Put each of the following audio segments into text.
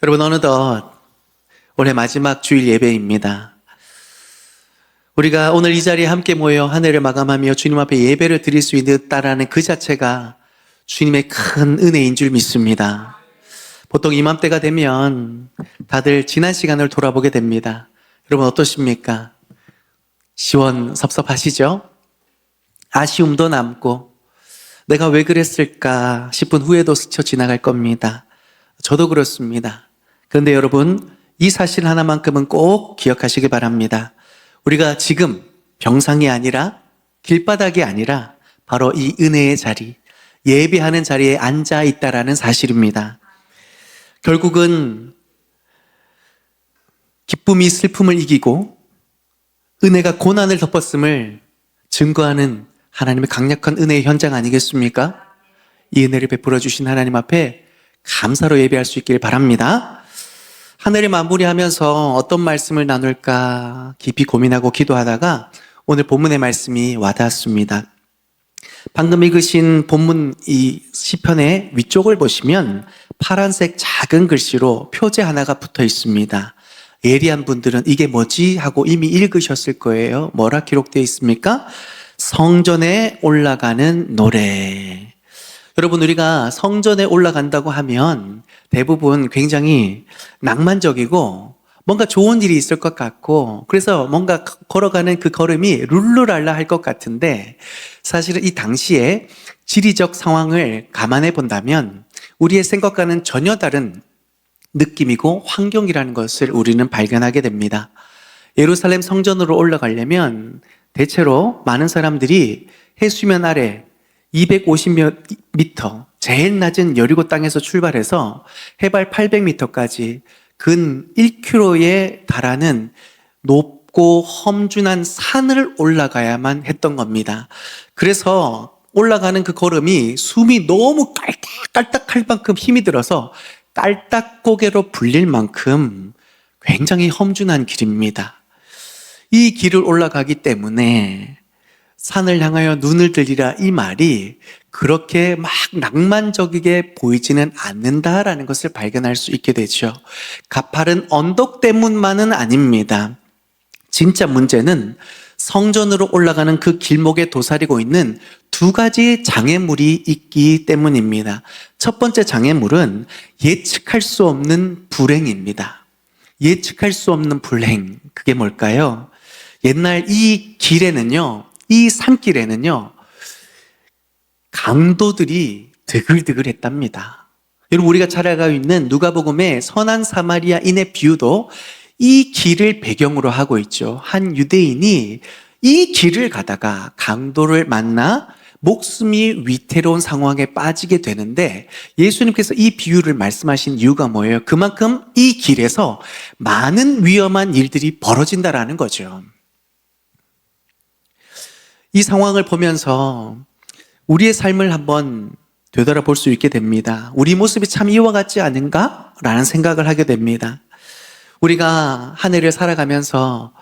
여러분, 어느덧 올해 마지막 주일 예배입니다. 우리가 오늘 이 자리에 함께 모여 한 해를 마감하며 주님 앞에 예배를 드릴 수 있다라는 그 자체가 주님의 큰 은혜인 줄 믿습니다. 보통 이맘때가 되면 다들 지난 시간을 돌아보게 됩니다. 여러분 어떠십니까? 시원섭섭하시죠? 아쉬움도 남고 내가 왜 그랬을까 싶은 후회도 스쳐 지나갈 겁니다. 저도 그렇습니다. 그런데 여러분, 이 사실 하나만큼은 꼭 기억하시기 바랍니다. 우리가 지금 병상이 아니라 길바닥이 아니라 바로 이 은혜의 자리, 예배하는 자리에 앉아 있다라는 사실입니다. 결국은 기쁨이 슬픔을 이기고 은혜가 고난을 덮었음을 증거하는 하나님의 강력한 은혜의 현장 아니겠습니까? 이 은혜를 베풀어 주신 하나님 앞에 감사로 예배할 수 있길 바랍니다. 한 해를 마무리하면서 어떤 말씀을 나눌까 깊이 고민하고 기도하다가 오늘 본문의 말씀이 와닿았습니다. 방금 읽으신 본문 이 시편의 위쪽을 보시면 파란색 작은 글씨로 표제 하나가 붙어 있습니다. 예리한 분들은 이게 뭐지? 하고 이미 읽으셨을 거예요. 뭐라 기록되어 있습니까? 성전에 올라가는 노래. 여러분, 우리가 성전에 올라간다고 하면 대부분 굉장히 낭만적이고 뭔가 좋은 일이 있을 것 같고 그래서 뭔가 걸어가는 그 걸음이 룰루랄라 할 것 같은데 사실은 이 당시에 지리적 상황을 감안해 본다면 우리의 생각과는 전혀 다른 느낌이고 환경이라는 것을 우리는 발견하게 됩니다. 예루살렘 성전으로 올라가려면 대체로 많은 사람들이 해수면 아래 250m, 제일 낮은 여리고 땅에서 출발해서 해발 800m까지 근 1km에 달하는 높고 험준한 산을 올라가야만 했던 겁니다. 그래서 올라가는 그 걸음이 숨이 너무 깔딱깔딱할 만큼 힘이 들어서 깔딱고개로 불릴 만큼 굉장히 험준한 길입니다. 이 길을 올라가기 때문에 산을 향하여 눈을 들리라 이 말이 그렇게 막 낭만적이게 보이지는 않는다라는 것을 발견할 수 있게 되죠. 가파른 언덕 때문만은 아닙니다. 진짜 문제는 성전으로 올라가는 그 길목에 도사리고 있는 두 가지 장애물이 있기 때문입니다. 첫 번째 장애물은 예측할 수 없는 불행입니다. 예측할 수 없는 불행, 그게 뭘까요? 옛날 이 길에는요, 이 산길에는요, 강도들이 드글드글했답니다. 여러분, 우리가 잘 알고 있는 누가복음의 선한 사마리아인의 비유도 이 길을 배경으로 하고 있죠. 한 유대인이 이 길을 가다가 강도를 만나 목숨이 위태로운 상황에 빠지게 되는데 예수님께서 이 비유를 말씀하신 이유가 뭐예요? 그만큼 이 길에서 많은 위험한 일들이 벌어진다라는 거죠. 이 상황을 보면서 우리의 삶을 한번 되돌아볼 수 있게 됩니다. 우리 모습이 참 이와 같지 않은가? 라는 생각을 하게 됩니다. 우리가 한 해를 살아가면서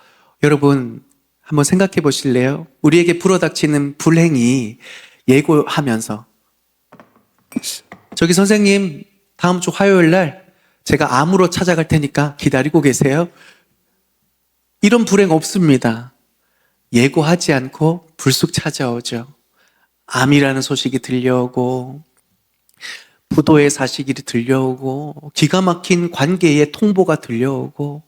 여러분 한번 생각해 보실래요? 우리에게 불어닥치는 불행이 예고하면서 저기 선생님 다음 주 화요일 날 제가 암으로 찾아갈 테니까 기다리고 계세요. 이런 불행 없습니다. 예고하지 않고 불쑥 찾아오죠. 암이라는 소식이 들려오고 부도의 사실이 들려오고 기가 막힌 관계의 통보가 들려오고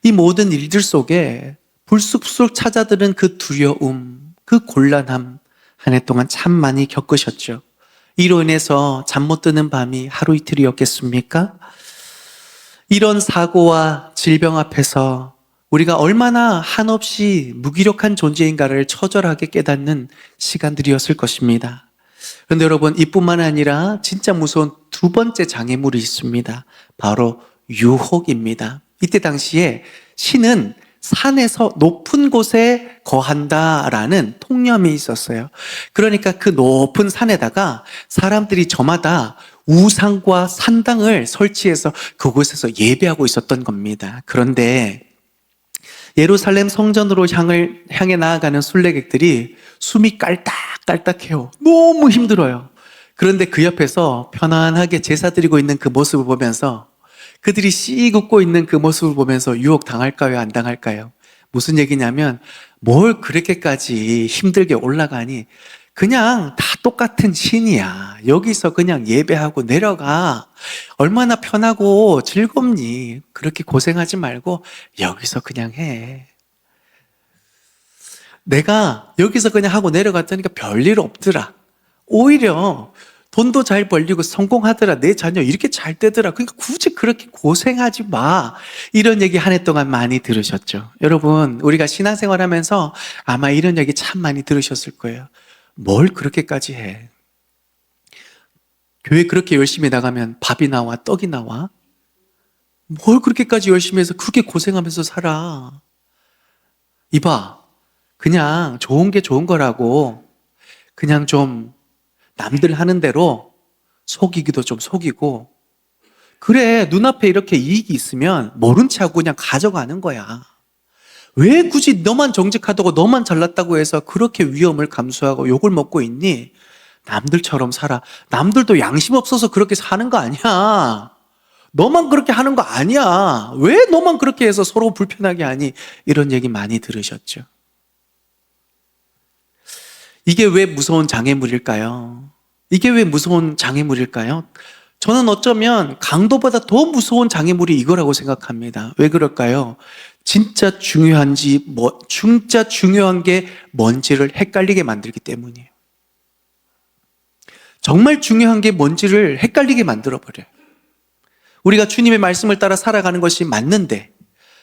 이 모든 일들 속에 불쑥불쑥 찾아드는 그 두려움, 그 곤란함 한 해 동안 참 많이 겪으셨죠. 이로 인해서 잠 못 드는 밤이 하루 이틀이었겠습니까? 이런 사고와 질병 앞에서 우리가 얼마나 한없이 무기력한 존재인가를 처절하게 깨닫는 시간들이었을 것입니다. 그런데 여러분, 이뿐만 아니라 진짜 무서운 두 번째 장애물이 있습니다. 바로 유혹입니다. 이때 당시에 신은 산에서 높은 곳에 거한다라는 통념이 있었어요. 그러니까 그 높은 산에다가 사람들이 저마다 우상과 산당을 설치해서 그곳에서 예배하고 있었던 겁니다. 그런데 예루살렘 성전으로 향해 나아가는 순례객들이 숨이 깔딱깔딱해요. 너무 힘들어요. 그런데 그 옆에서 편안하게 제사 드리고 있는 그 모습을 보면서 그들이 씩 웃고 있는 그 모습을 보면서 유혹 당할까요? 안 당할까요? 무슨 얘기냐면 뭘 그렇게까지 힘들게 올라가니 그냥 다 똑같은 신이야. 여기서 그냥 예배하고 내려가. 얼마나 편하고 즐겁니? 그렇게 고생하지 말고 여기서 그냥 해. 내가 여기서 그냥 하고 내려갔다니까 별일 없더라. 오히려 돈도 잘 벌리고 성공하더라. 내 자녀 이렇게 잘 되더라. 그러니까 굳이 그렇게 고생하지 마. 이런 얘기 한 해 동안 많이 들으셨죠. 여러분, 우리가 신앙생활 하면서 아마 이런 얘기 참 많이 들으셨을 거예요. 뭘 그렇게까지 해? 교회 그렇게 열심히 나가면 밥이 나와, 떡이 나와? 뭘 그렇게까지 열심히 해서 그렇게 고생하면서 살아? 이봐, 그냥 좋은 게 좋은 거라고 그냥 좀 남들 하는 대로 속이기도 좀 속이고, 그래, 눈앞에 이렇게 이익이 있으면 모른 체 하고 그냥 가져가는 거야. 왜 굳이 너만 정직하다고 너만 잘났다고 해서 그렇게 위험을 감수하고 욕을 먹고 있니? 남들처럼 살아. 남들도 양심 없어서 그렇게 사는 거 아니야. 너만 그렇게 하는 거 아니야. 왜 너만 그렇게 해서 서로 불편하게 하니? 이런 얘기 많이 들으셨죠. 이게 왜 무서운 장애물일까요? 이게 왜 무서운 장애물일까요? 저는 어쩌면 강도보다 더 무서운 장애물이 이거라고 생각합니다. 왜 그럴까요? 진짜 진짜 중요한 게 뭔지를 헷갈리게 만들기 때문이에요. 정말 중요한 게 뭔지를 헷갈리게 만들어버려요. 우리가 주님의 말씀을 따라 살아가는 것이 맞는데,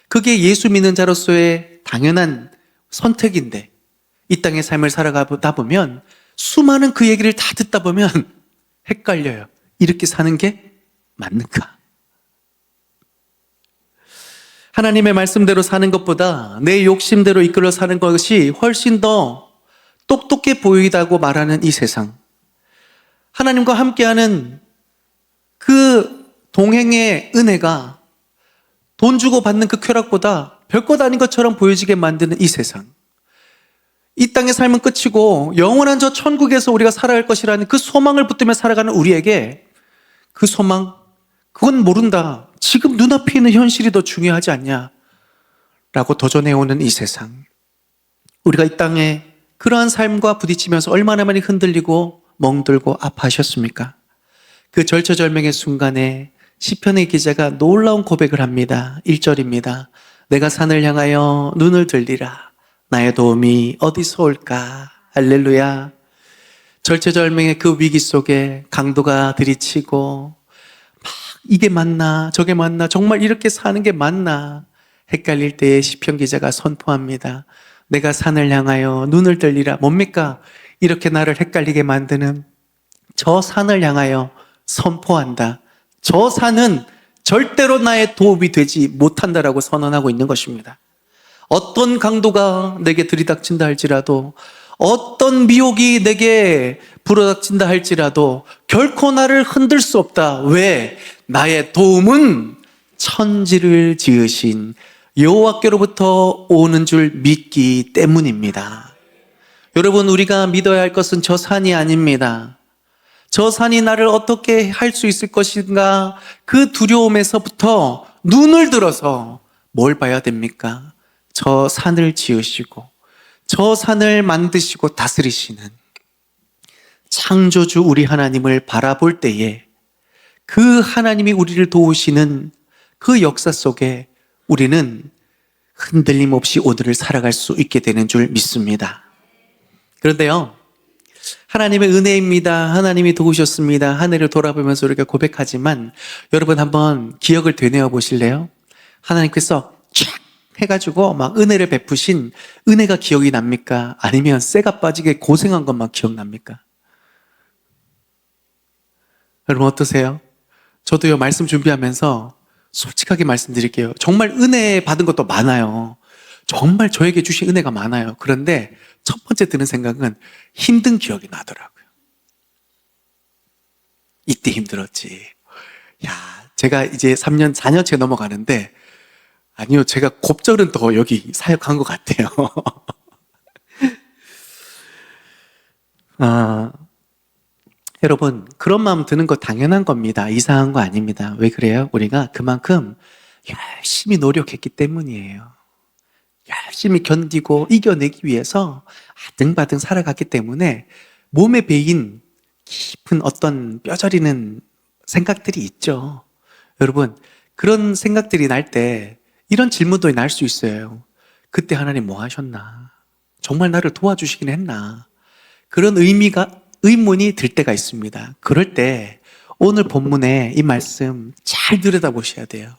그게 예수 믿는 자로서의 당연한 선택인데, 이 땅의 삶을 살아가다 보면 수많은 그 얘기를 다 듣다 보면 헷갈려요. 이렇게 사는 게 맞는가? 하나님의 말씀대로 사는 것보다 내 욕심대로 이끌어 사는 것이 훨씬 더 똑똑해 보이다고 말하는 이 세상. 하나님과 함께하는 그 동행의 은혜가 돈 주고 받는 그 쾌락보다 별것 아닌 것처럼 보여지게 만드는 이 세상. 이 땅의 삶은 끝이고 영원한 저 천국에서 우리가 살아갈 것이라는 그 소망을 붙들며 살아가는 우리에게 그 소망, 그건 모른다. 지금 눈앞에 있는 현실이 더 중요하지 않냐? 라고 도전해오는 이 세상. 우리가 이 땅에 그러한 삶과 부딪히면서 얼마나 많이 흔들리고 멍들고 아파하셨습니까? 그 절처절명의 순간에 시편의 기자가 놀라운 고백을 합니다. 1절입니다. 내가 산을 향하여 눈을 들리라. 나의 도움이 어디서 올까? 할렐루야. 절체절명의 그 위기 속에 강도가 들이치고 막 이게 맞나 저게 맞나 정말 이렇게 사는 게 맞나 헷갈릴 때에 시편 기자가 선포합니다. 내가 산을 향하여 눈을 들리라. 뭡니까? 이렇게 나를 헷갈리게 만드는 저 산을 향하여 선포한다. 저 산은 절대로 나의 도움이 되지 못한다라고 선언하고 있는 것입니다. 어떤 강도가 내게 들이닥친다 할지라도, 어떤 미혹이 내게 불어닥친다 할지라도 결코 나를 흔들 수 없다. 왜? 나의 도움은 천지를 지으신 여호와께로부터 오는 줄 믿기 때문입니다. 여러분, 우리가 믿어야 할 것은 저 산이 아닙니다. 저 산이 나를 어떻게 할 수 있을 것인가? 그 두려움에서부터 눈을 들어서 뭘 봐야 됩니까? 저 산을 지으시고 저 산을 만드시고 다스리시는 창조주 우리 하나님을 바라볼 때에 그 하나님이 우리를 도우시는 그 역사 속에 우리는 흔들림 없이 오늘을 살아갈 수 있게 되는 줄 믿습니다. 그런데요, 하나님의 은혜입니다. 하나님이 도우셨습니다. 하늘을 돌아보면서 우리가 고백하지만 여러분 한번 기억을 되뇌어 보실래요? 하나님께서 쫙 해가지고 막 은혜를 베푸신 은혜가 기억이 납니까? 아니면 쇠가 빠지게 고생한 것만 기억납니까? 여러분 어떠세요? 저도요, 말씀 준비하면서 솔직하게 말씀드릴게요. 정말 은혜 받은 것도 많아요. 정말 저에게 주신 은혜가 많아요. 그런데 첫 번째 드는 생각은 힘든 기억이 나더라고요. 이때 힘들었지. 야, 제가 이제 3년, 4년째 넘어가는데, 아니요, 제가 곱절은 더 여기 사역한 것 같아요. 여러분, 그런 마음 드는 거 당연한 겁니다. 이상한 거 아닙니다. 왜 그래요? 우리가 그만큼 열심히 노력했기 때문이에요. 열심히 견디고 이겨내기 위해서 아등바등 살아갔기 때문에 몸에 배인 깊은 어떤 뼈저리는 생각들이 있죠. 여러분, 그런 생각들이 날 때 이런 질문도 날 수 있어요. 그때 하나님 뭐 하셨나? 정말 나를 도와주시긴 했나? 그런 의문이 들 때가 있습니다. 그럴 때 오늘 본문의 이 말씀 잘 들여다보셔야 돼요.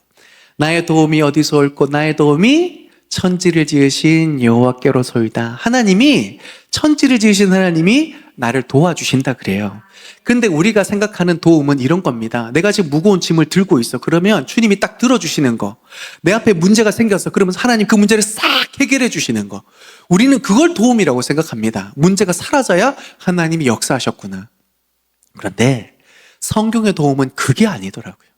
나의 도움이 어디서 올고 나의 도움이 천지를 지으신 여호와께로소이다. 하나님이 천지를 지으신 하나님이 나를 도와주신다 그래요. 근데 우리가 생각하는 도움은 이런 겁니다. 내가 지금 무거운 짐을 들고 있어. 그러면 주님이 딱 들어주시는 거. 내 앞에 문제가 생겼어. 그러면 하나님 그 문제를 싹 해결해 주시는 거. 우리는 그걸 도움이라고 생각합니다. 문제가 사라져야 하나님이 역사하셨구나. 그런데 성경의 도움은 그게 아니더라고요.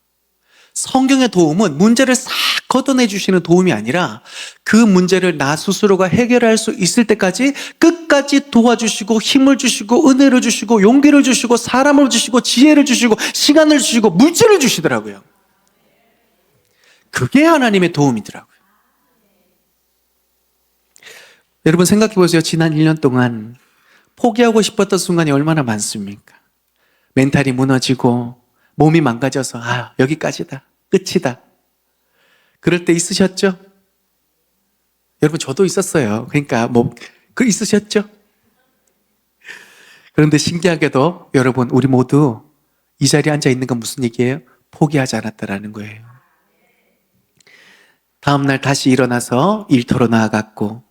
성경의 도움은 문제를 싹 걷어내 주시는 도움이 아니라 그 문제를 나 스스로가 해결할 수 있을 때까지 끝까지 도와주시고 힘을 주시고 은혜를 주시고 용기를 주시고 사람을 주시고 지혜를 주시고 시간을 주시고 물질을 주시더라고요. 그게 하나님의 도움이더라고요. 여러분 생각해 보세요. 지난 1년 동안 포기하고 싶었던 순간이 얼마나 많습니까? 멘탈이 무너지고 몸이 망가져서 여기까지다. 끝이다. 그럴 때 있으셨죠? 여러분 저도 있었어요. 그러니까 있으셨죠? 그런데 신기하게도 여러분 우리 모두 이 자리에 앉아 있는 건 무슨 얘기예요? 포기하지 않았다라는 거예요. 다음날 다시 일어나서 일터로 나아갔고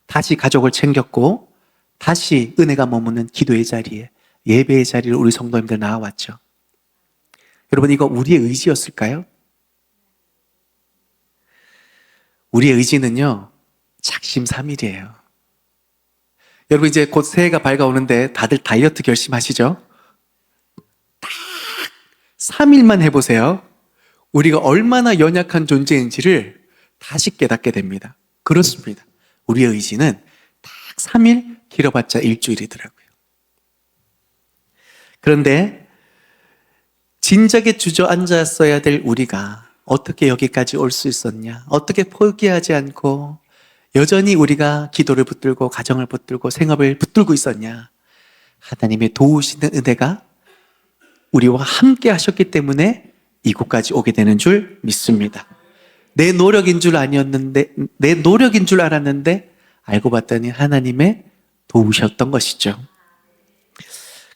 다시 가족을 챙겼고 다시 은혜가 머무는 기도의 자리에 예배의 자리로 우리 성도님들 나와왔죠. 여러분 이거 우리의 의지였을까요? 우리의 의지는요 작심삼일이에요. 여러분 이제 곧 새해가 밝아오는데 다들 다이어트 결심하시죠? 딱 3일만 해보세요. 우리가 얼마나 연약한 존재인지를 다시 깨닫게 됩니다. 그렇습니다. 우리의 의지는 딱 3일, 길어봤자 일주일이더라고요. 그런데 진작에 주저앉았어야 될 우리가 어떻게 여기까지 올 수 있었냐? 어떻게 포기하지 않고 여전히 우리가 기도를 붙들고 가정을 붙들고 생업을 붙들고 있었냐? 하나님의 도우시는 은혜가 우리와 함께 하셨기 때문에 이곳까지 오게 되는 줄 믿습니다. 내 노력인 줄 알았는데 알고 봤더니 하나님의 도우셨던 것이죠.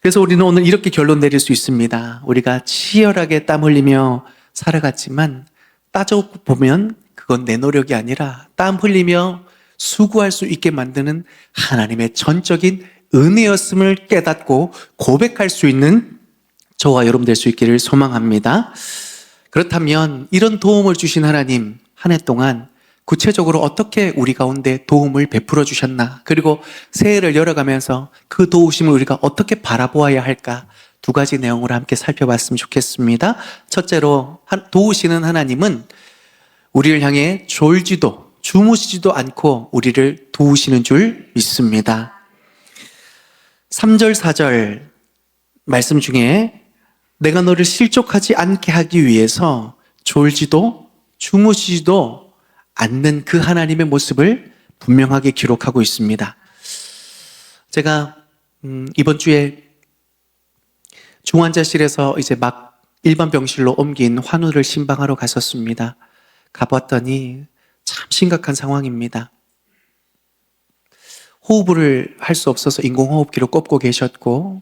그래서 우리는 오늘 이렇게 결론 내릴 수 있습니다. 우리가 치열하게 땀 흘리며 살아갔지만 따져보면 그건 내 노력이 아니라 땀 흘리며 수고할 수 있게 만드는 하나님의 전적인 은혜였음을 깨닫고 고백할 수 있는 저와 여러분 될 수 있기를 소망합니다. 그렇다면 이런 도움을 주신 하나님 한 해 동안 구체적으로 어떻게 우리 가운데 도움을 베풀어 주셨나, 그리고 새해를 열어가면서 그 도우심을 우리가 어떻게 바라보아야 할까, 두 가지 내용으로 함께 살펴봤으면 좋겠습니다. 첫째로 도우시는 하나님은 우리를 향해 졸지도 주무시지도 않고 우리를 도우시는 줄 믿습니다. 3절 4절 말씀 중에 내가 너를 실족하지 않게 하기 위해서 졸지도 주무시지도 않는 그 하나님의 모습을 분명하게 기록하고 있습니다. 제가 이번 주에 중환자실에서 이제 막 일반 병실로 옮긴 환우를 신방하러 갔었습니다. 가봤더니 참 심각한 상황입니다. 호흡을 할 수 없어서 인공호흡기로 꼽고 계셨고,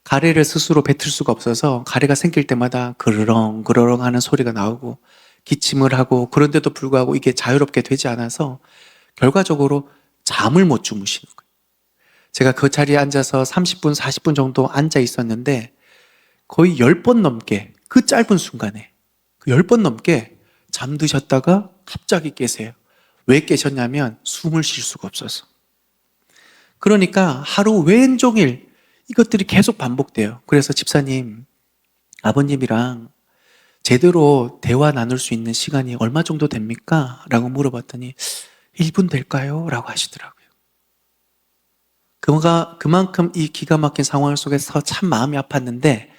가래를 스스로 뱉을 수가 없어서 가래가 생길 때마다 그르렁 그르렁 하는 소리가 나오고 기침을 하고, 그런데도 불구하고 이게 자유롭게 되지 않아서 결과적으로 잠을 못 주무시는 거예요. 제가 그 자리에 앉아서 30분, 40분 정도 앉아 있었는데 거의 10번 넘게, 그 짧은 순간에 10번 넘게 잠드셨다가 갑자기 깨세요. 왜 깨셨냐면 숨을 쉴 수가 없어서. 그러니까 하루 왼종일 이것들이 계속 반복돼요. 그래서 집사님, 아버님이랑 제대로 대화 나눌 수 있는 시간이 얼마 정도 됩니까? 라고 물어봤더니 1분 될까요? 라고 하시더라고요. 그만큼 이 기가 막힌 상황 속에서 참 마음이 아팠는데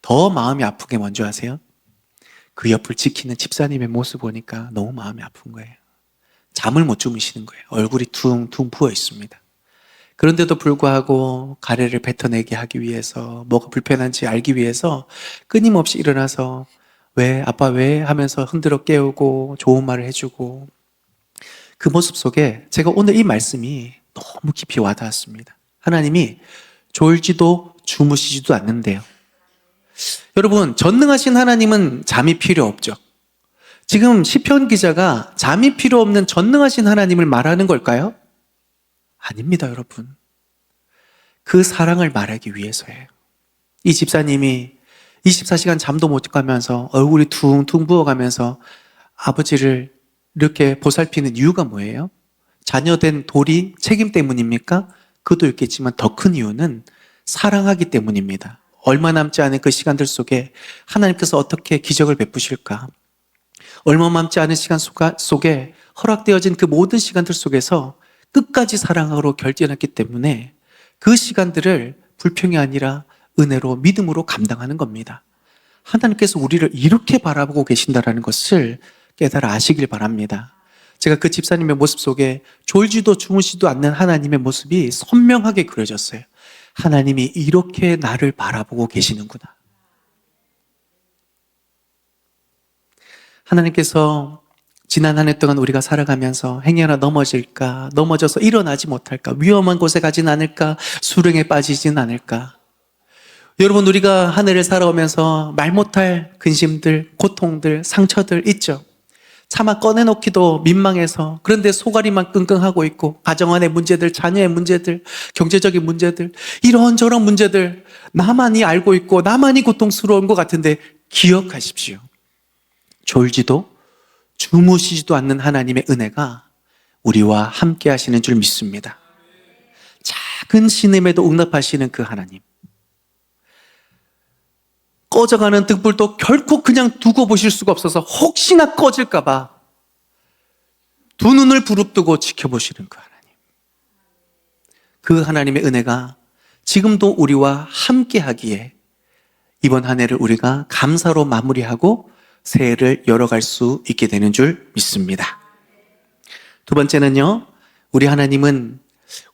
더 마음이 아픈 게 뭔지 아세요? 그 옆을 지키는 집사님의 모습 보니까 너무 마음이 아픈 거예요. 잠을 못 주무시는 거예요. 얼굴이 퉁퉁 부어 있습니다. 그런데도 불구하고 가래를 뱉어내게 하기 위해서 뭐가 불편한지 알기 위해서 끊임없이 일어나서 왜 아빠 왜 하면서 흔들어 깨우고 좋은 말을 해주고 그 모습 속에 제가 오늘 이 말씀이 너무 깊이 와닿았습니다. 하나님이 졸지도 주무시지도 않는데요. 여러분, 전능하신 하나님은 잠이 필요 없죠. 지금 시편 기자가 잠이 필요 없는 전능하신 하나님을 말하는 걸까요? 아닙니다, 여러분. 그 사랑을 말하기 위해서예요. 이 집사님이 24시간 잠도 못 가면서 얼굴이 퉁퉁 부어가면서 아버지를 이렇게 보살피는 이유가 뭐예요? 자녀된 돌이 책임 때문입니까? 그도 있겠지만 더 큰 이유는 사랑하기 때문입니다. 얼마 남지 않은 그 시간들 속에 하나님께서 어떻게 기적을 베푸실까? 얼마 남지 않은 시간 속에 허락되어진 그 모든 시간들 속에서 끝까지 사랑으로 결정했기 때문에 그 시간들을 불평이 아니라 은혜로 믿음으로 감당하는 겁니다. 하나님께서 우리를 이렇게 바라보고 계신다는 것을 깨달아 아시길 바랍니다. 제가 그 집사님의 모습 속에 졸지도 주무시도 않는 하나님의 모습이 선명하게 그려졌어요. 하나님이 이렇게 나를 바라보고 계시는구나. 하나님께서 지난 한 해 동안 우리가 살아가면서 행여나 넘어질까, 넘어져서 일어나지 못할까, 위험한 곳에 가진 않을까, 수렁에 빠지진 않을까. 여러분, 우리가 한 해를 살아오면서 말 못할 근심들, 고통들, 상처들 있죠. 차마 꺼내놓기도 민망해서 그런데 소가리만 끙끙하고 있고 가정 안의 문제들, 자녀의 문제들, 경제적인 문제들, 이런저런 문제들 나만이 알고 있고 나만이 고통스러운 것 같은데 기억하십시오. 졸지도 주무시지도 않는 하나님의 은혜가 우리와 함께 하시는 줄 믿습니다. 작은 신음에도 응답하시는 그 하나님. 꺼져가는 등불도 결코 그냥 두고 보실 수가 없어서 혹시나 꺼질까 봐 두 눈을 부릅뜨고 지켜보시는 그 하나님. 그 하나님의 은혜가 지금도 우리와 함께 하기에 이번 한 해를 우리가 감사로 마무리하고 새해를 열어갈 수 있게 되는 줄 믿습니다. 두 번째는요, 우리 하나님은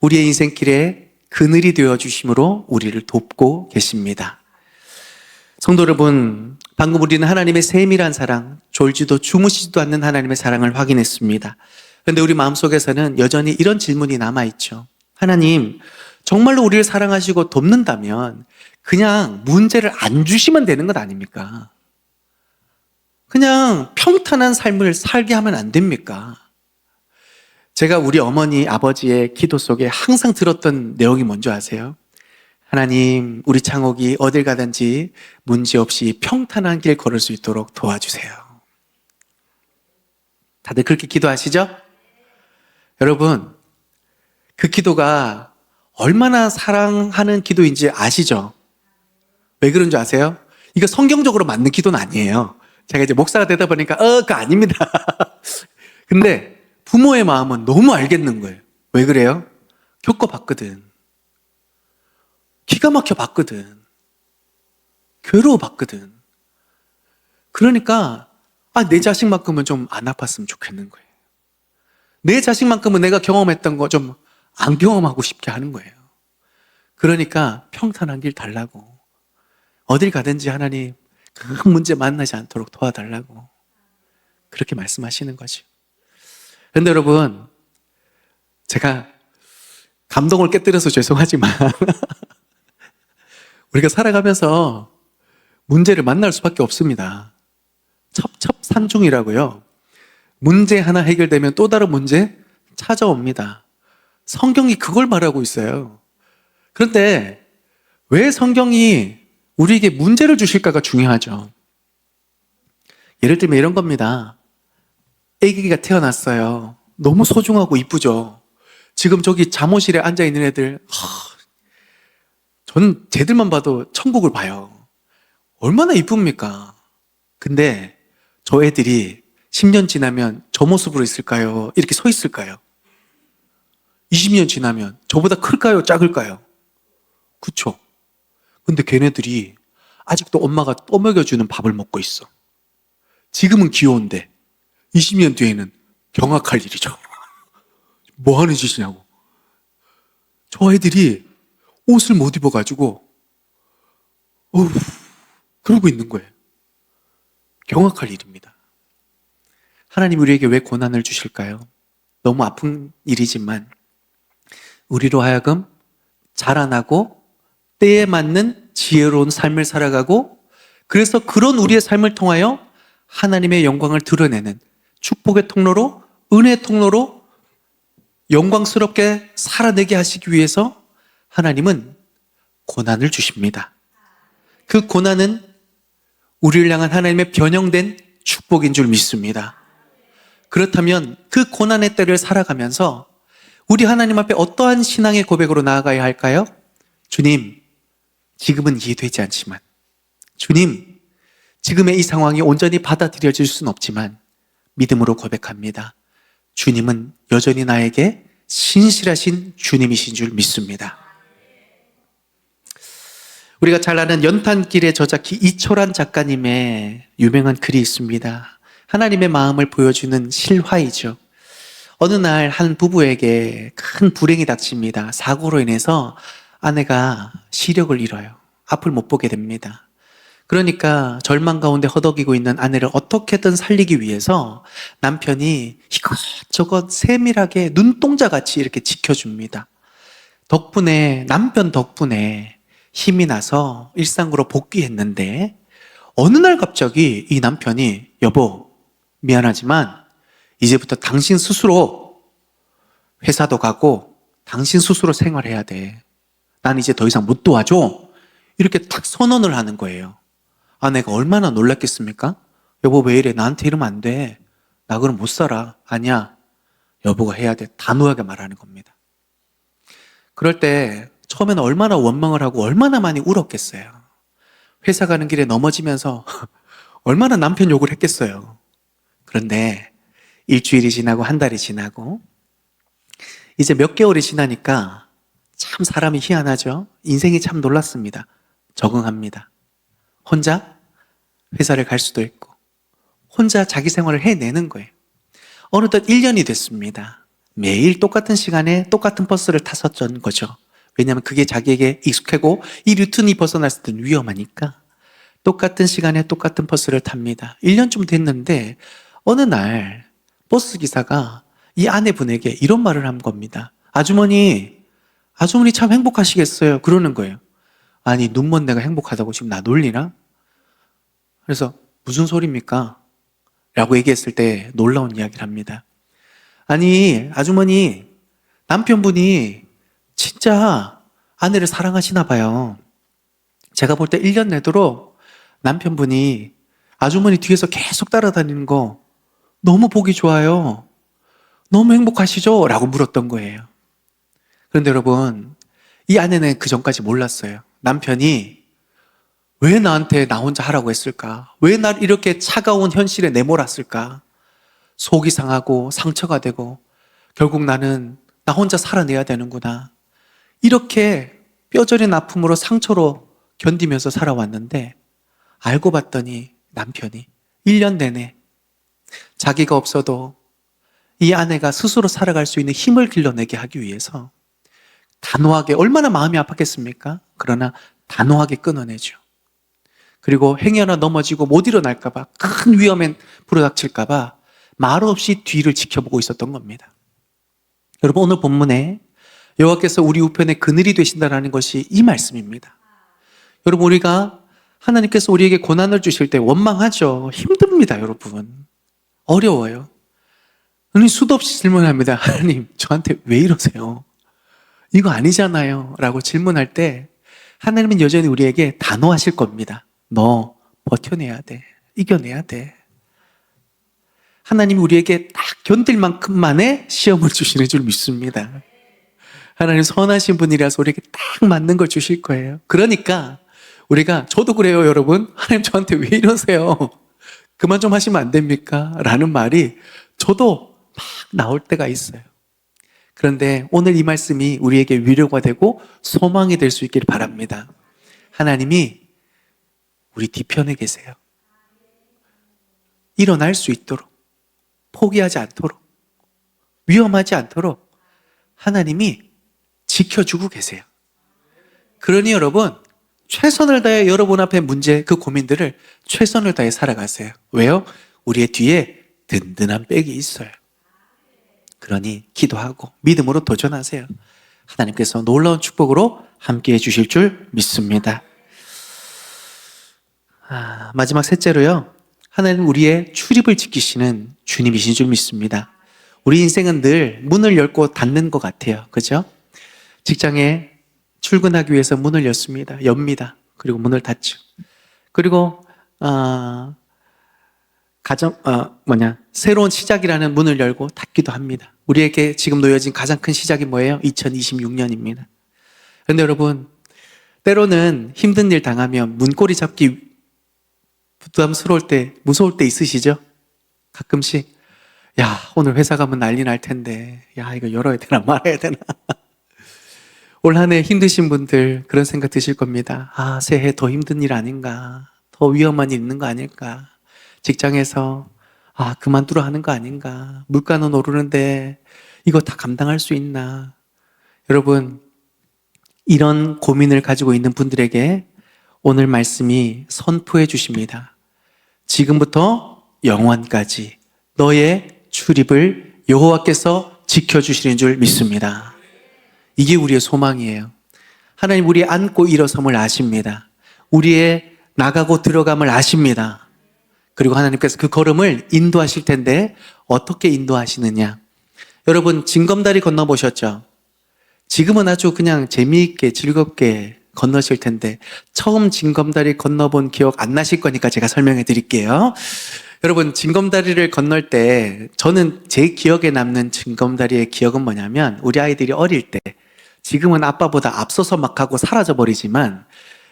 우리의 인생길에 그늘이 되어주심으로 우리를 돕고 계십니다. 성도 여러분, 방금 우리는 하나님의 세밀한 사랑, 졸지도 주무시지도 않는 하나님의 사랑을 확인했습니다. 그런데 우리 마음속에서는 여전히 이런 질문이 남아있죠. 하나님, 정말로 우리를 사랑하시고 돕는다면 그냥 문제를 안 주시면 되는 것 아닙니까? 그냥 평탄한 삶을 살게 하면 안 됩니까? 제가 우리 어머니, 아버지의 기도 속에 항상 들었던 내용이 뭔지 아세요? 하나님, 우리 창옥이 어딜 가든지 문제없이 평탄한 길 걸을 수 있도록 도와주세요. 다들 그렇게 기도하시죠? 여러분, 그 기도가 얼마나 사랑하는 기도인지 아시죠? 왜 그런 줄 아세요? 이거 성경적으로 맞는 기도는 아니에요. 제가 이제 목사가 되다 보니까 그거 아닙니다. 근데 부모의 마음은 너무 알겠는 거예요. 왜 그래요? 겪어봤거든. 기가 막혀 봤거든. 괴로워 봤거든. 그러니까 내 자식만큼은 좀 안 아팠으면 좋겠는 거예요. 내 자식만큼은 내가 경험했던 거 좀 안 경험하고 싶게 하는 거예요. 그러니까 평탄한 길 달라고. 어딜 가든지 하나님 큰 문제 만나지 않도록 도와달라고. 그렇게 말씀하시는 거죠. 그런데 여러분, 제가 감동을 깨뜨려서 죄송하지만 우리가 살아가면서 문제를 만날 수밖에 없습니다. 첩첩산중이라고요. 문제 하나 해결되면 또 다른 문제 찾아옵니다. 성경이 그걸 말하고 있어요. 그런데 왜 성경이 우리에게 문제를 주실까가 중요하죠. 예를 들면 이런 겁니다. 아기가 태어났어요. 너무 소중하고 이쁘죠. 지금 저기 잠옷실에 앉아있는 애들, 전 쟤들만 봐도 천국을 봐요. 얼마나 이쁩니까? 근데 저 애들이 10년 지나면 저 모습으로 있을까요? 이렇게 서 있을까요? 20년 지나면 저보다 클까요? 작을까요? 그쵸? 근데 걔네들이 아직도 엄마가 떠먹여주는 밥을 먹고 있어. 지금은 귀여운데 20년 뒤에는 경악할 일이죠. 뭐 하는 짓이냐고. 저 아이들이 옷을 못 입어가지고 어휴, 그러고 있는 거예요. 경악할 일입니다. 하나님 우리에게 왜 고난을 주실까요? 너무 아픈 일이지만 우리로 하여금 자라나고 때에 맞는 지혜로운 삶을 살아가고, 그래서 그런 우리의 삶을 통하여 하나님의 영광을 드러내는 축복의 통로로, 은혜의 통로로 영광스럽게 살아내게 하시기 위해서 하나님은 고난을 주십니다. 그 고난은 우리를 향한 하나님의 변형된 축복인 줄 믿습니다. 그렇다면 그 고난의 때를 살아가면서 우리 하나님 앞에 어떠한 신앙의 고백으로 나아가야 할까요? 주님, 지금은 이해되지 않지만, 주님, 지금의 이 상황이 온전히 받아들여질 수는 없지만 믿음으로 고백합니다. 주님은 여전히 나에게 신실하신 주님이신 줄 믿습니다. 우리가 잘 아는 연탄길의 저자 이철환 작가님의 유명한 글이 있습니다. 하나님의 마음을 보여주는 실화이죠. 어느 날 한 부부에게 큰 불행이 닥칩니다. 사고로 인해서 아내가 시력을 잃어요. 앞을 못 보게 됩니다. 그러니까 절망 가운데 허덕이고 있는 아내를 어떻게든 살리기 위해서 남편이 이것저것 세밀하게 눈동자같이 이렇게 지켜줍니다. 남편 덕분에 힘이 나서 일상으로 복귀했는데 어느 날 갑자기 이 남편이 여보, 미안하지만 이제부터 당신 스스로 회사도 가고 당신 스스로 생활해야 돼. 난 이제 더 이상 못 도와줘. 이렇게 딱 선언을 하는 거예요. 아내가 얼마나 놀랐겠습니까? 여보 왜 이래? 나한테 이러면 안 돼. 나 그럼 못 살아. 아니야. 여보가 해야 돼. 단호하게 말하는 겁니다. 그럴 때 처음에는 얼마나 원망을 하고 얼마나 많이 울었겠어요. 회사 가는 길에 넘어지면서 얼마나 남편 욕을 했겠어요. 그런데 일주일이 지나고 한 달이 지나고 이제 몇 개월이 지나니까 참 사람이 희한하죠. 인생이 참 놀랍습니다. 적응합니다. 혼자 회사를 갈 수도 있고 혼자 자기 생활을 해내는 거예요. 어느덧 1년이 됐습니다. 매일 똑같은 시간에 똑같은 버스를 탔었던 거죠. 왜냐하면 그게 자기에게 익숙하고 이 루틴이 벗어났을 땐 위험하니까 똑같은 시간에 똑같은 버스를 탑니다. 1년쯤 됐는데 어느 날 버스 기사가 이 아내분에게 이런 말을 한 겁니다. 아주머니 참 행복하시겠어요. 그러는 거예요. 아니 눈먼 내가 행복하다고 지금 나 놀리나? 그래서 무슨 소리입니까? 라고 얘기했을 때 놀라운 이야기를 합니다. 아니 아주머니, 남편분이 진짜 아내를 사랑하시나 봐요. 제가 볼 때 1년 내도록 남편분이 아주머니 뒤에서 계속 따라다니는 거 너무 보기 좋아요. 너무 행복하시죠? 라고 물었던 거예요. 그런데 여러분, 이 아내는 그 전까지 몰랐어요. 남편이 왜 나한테 나 혼자 하라고 했을까? 왜 날 이렇게 차가운 현실에 내몰았을까? 속이 상하고 상처가 되고 결국 나는 나 혼자 살아내야 되는구나. 이렇게 뼈저린 아픔으로 상처로 견디면서 살아왔는데 알고 봤더니 남편이 1년 내내 자기가 없어도 이 아내가 스스로 살아갈 수 있는 힘을 길러내게 하기 위해서 단호하게, 얼마나 마음이 아팠겠습니까? 그러나 단호하게 끊어내죠. 그리고 행여나 넘어지고 못 일어날까봐, 큰 위험에 불어닥칠까봐 말없이 뒤를 지켜보고 있었던 겁니다. 여러분, 오늘 본문에 여호와께서 우리 우편에 그늘이 되신다라는 것이 이 말씀입니다. 여러분, 우리가 하나님께서 우리에게 고난을 주실 때 원망하죠. 힘듭니다, 여러분. 어려워요. 우리 수도 없이 질문합니다. 하나님, 저한테 왜 이러세요? 이거 아니잖아요. 라고 질문할 때 하나님은 여전히 우리에게 단호하실 겁니다. 너 버텨내야 돼. 이겨내야 돼. 하나님이 우리에게 딱 견딜 만큼만의 시험을 주시는 줄 믿습니다. 하나님 선하신 분이라서 우리에게 딱 맞는 걸 주실 거예요. 그러니까 우리가, 저도 그래요, 여러분. 하나님 저한테 왜 이러세요? 그만 좀 하시면 안 됩니까? 라는 말이 저도 막 나올 때가 있어요. 그런데 오늘 이 말씀이 우리에게 위로가 되고 소망이 될 수 있길 바랍니다. 하나님이 우리 뒤편에 계세요. 일어날 수 있도록, 포기하지 않도록, 위험하지 않도록 하나님이 지켜주고 계세요. 그러니 여러분, 최선을 다해 여러분 앞에 문제, 그 고민들을 최선을 다해 살아가세요. 왜요? 우리의 뒤에 든든한 백이 있어요. 그러니 기도하고 믿음으로 도전하세요. 하나님께서 놀라운 축복으로 함께해 주실 줄 믿습니다. 마지막 셋째로요. 하나님 우리의 출입을 지키시는 주님이신 줄 믿습니다. 우리 인생은 늘 문을 열고 닫는 것 같아요. 그죠? 직장에 출근하기 위해서 문을 엽니다. 그리고 문을 닫죠. 그리고 새로운 시작이라는 문을 열고 닫기도 합니다. 우리에게 지금 놓여진 가장 큰 시작이 뭐예요? 2026년입니다. 그런데 여러분, 때로는 힘든 일 당하면 문고리 잡기 부담스러울 때, 무서울 때 있으시죠? 가끔씩 야, 오늘 회사 가면 난리 날 텐데 야, 이거 열어야 되나 말아야 되나. 올 한 해 힘드신 분들 그런 생각 드실 겁니다. 새해 더 힘든 일 아닌가, 더 위험한 일 있는 거 아닐까, 직장에서 그만두러 하는 거 아닌가, 물가는 오르는데 이거 다 감당할 수 있나. 여러분, 이런 고민을 가지고 있는 분들에게 오늘 말씀이 선포해 주십니다. 지금부터 영원까지 너의 출입을 여호와께서 지켜주시는 줄 믿습니다. 이게 우리의 소망이에요. 하나님 우리의 앉고 일어섬을 아십니다. 우리의 나가고 들어감을 아십니다. 그리고 하나님께서 그 걸음을 인도하실 텐데 어떻게 인도하시느냐. 여러분, 징검다리 건너보셨죠? 지금은 아주 그냥 재미있게 즐겁게 건너실 텐데 처음 징검다리 건너본 기억 안 나실 거니까 제가 설명해 드릴게요. 여러분, 징검다리를 건널 때 저는 제 기억에 남는 징검다리의 기억은 뭐냐면, 우리 아이들이 어릴 때, 지금은 아빠보다 앞서서 막 하고 사라져 버리지만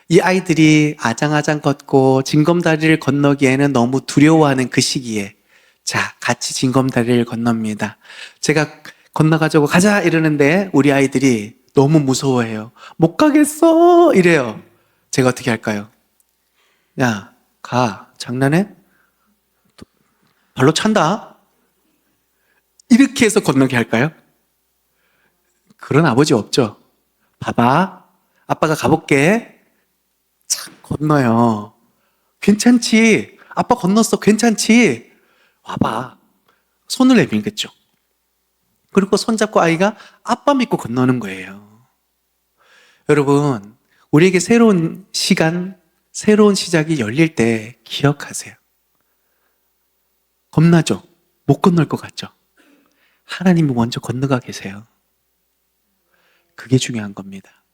이 아이들이 아장아장 걷고 징검다리를 건너기에는 너무 두려워하는 그 시기에 자, 같이 징검다리를 건넙니다. 제가 건너가지고 가자 이러는데 우리 아이들이 너무 무서워해요. 못 가겠어 이래요. 제가 어떻게 할까요? 야, 가. 장난해? 발로 찬다? 이렇게 해서 건너게 할까요? 그런 아버지 없죠? 봐봐, 아빠가 가볼게. 착 건너요. 괜찮지? 아빠 건넜어. 괜찮지? 와봐. 손을 내밀겠죠. 그리고 손잡고 아이가 아빠 믿고 건너는 거예요. 여러분, 우리에게 새로운 시간, 새로운 시작이 열릴 때 기억하세요. 겁나죠? 못 건널 것 같죠? 하나님이 먼저 건너가 계세요. 그게 중요한 겁니다.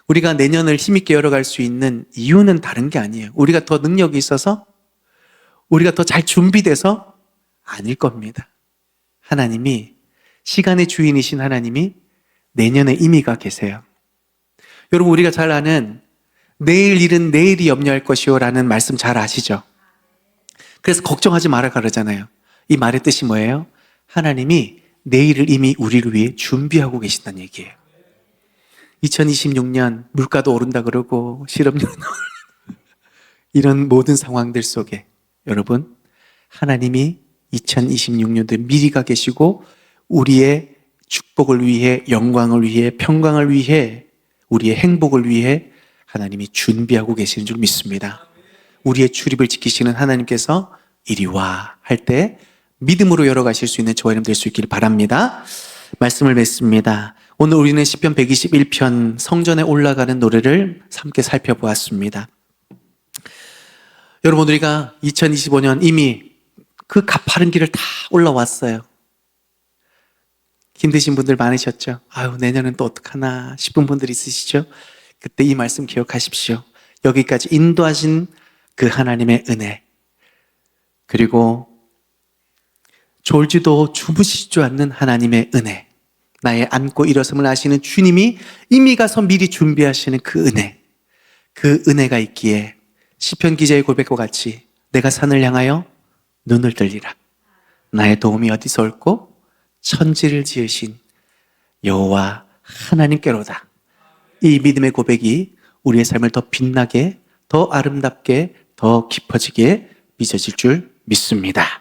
우리가 내년을 힘있게 열어갈 수 있는 이유는 다른 게 아니에요. 우리가 더 능력이 있어서, 우리가 더 잘 준비돼서 아닐 겁니다. 하나님이, 시간의 주인이신 하나님이 내년에 이미 가 계세요. 여러분, 우리가 잘 아는 내일 일은 내일이 염려할 것이요 라는 말씀 잘 아시죠? 그래서 걱정하지 마라 그러잖아요. 이 말의 뜻이 뭐예요? 하나님이 내일을 이미 우리를 위해 준비하고 계신다는 얘기예요. 2026년 물가도 오른다 그러고 실업률 이런 모든 상황들 속에 여러분, 하나님이 2026년도에 미리 가 계시고 우리의 축복을 위해, 영광을 위해, 평강을 위해, 우리의 행복을 위해 하나님이 준비하고 계시는 줄 믿습니다. 우리의 출입을 지키시는 하나님께서 이리 와 할 때 믿음으로 열어가실 수 있는 저와 여러분 될 수 있기를 바랍니다. 말씀을 맺습니다. 오늘 우리는 시편 121편 성전에 올라가는 노래를 함께 살펴보았습니다. 여러분, 우리가 2025년 이미 그 가파른 길을 다 올라왔어요. 힘드신 분들 많으셨죠? 아유, 내년은 또 어떡하나 싶은 분들 있으시죠? 그때 이 말씀 기억하십시오. 여기까지 인도하신 그 하나님의 은혜, 그리고 졸지도 주무시지 않는 하나님의 은혜, 나의 앉고 일어섬을 아시는 주님이 이미 가서 미리 준비하시는 그 은혜, 그 은혜가 있기에 시편 기자의 고백과 같이 내가 산을 향하여 눈을 들리라. 나의 도움이 어디서 올꼬? 천지를 지으신 여호와 하나님께로다. 이 믿음의 고백이 우리의 삶을 더 빛나게, 더 아름답게, 더 깊어지게 빚어질 줄 믿습니다.